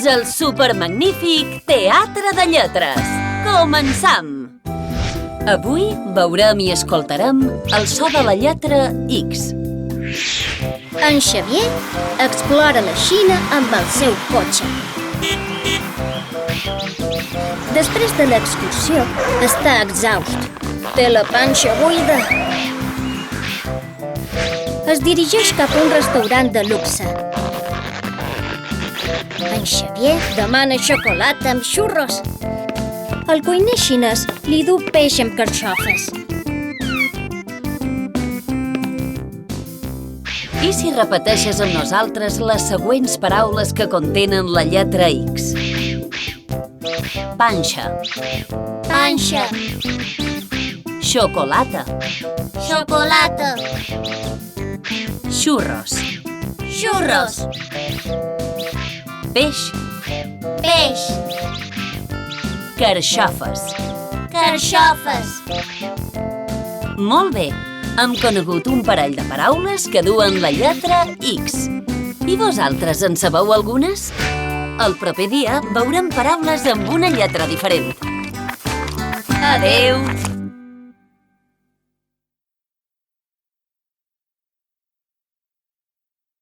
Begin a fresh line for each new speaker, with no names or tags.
Benvinguts al supermagnífic Teatre de Lletres. Començam! Avui veurem i escoltarem el so de la lletra X.
En Xavier explora la Xina amb el seu cotxe. Després de l'excursió, està exhaust. Té la panxa buida. Es dirigeix cap a un restaurant de luxe. En Xavier demana xocolata amb xurros. El cuiner xinès li du peix amb carxofes.
I si repeteixes amb nosaltres les següents paraules que contenen la lletra X? Panxa,
Panxa,
xocolata,
xocolata,
xurros,
xurros,
peix,
peix,
carxofes.
carxofes.
Molt bé, hem conegut un parell de paraules que duen la lletra X. I vosaltres en sabeu algunes? El proper dia veurem paraules amb una lletra diferent. Adeu!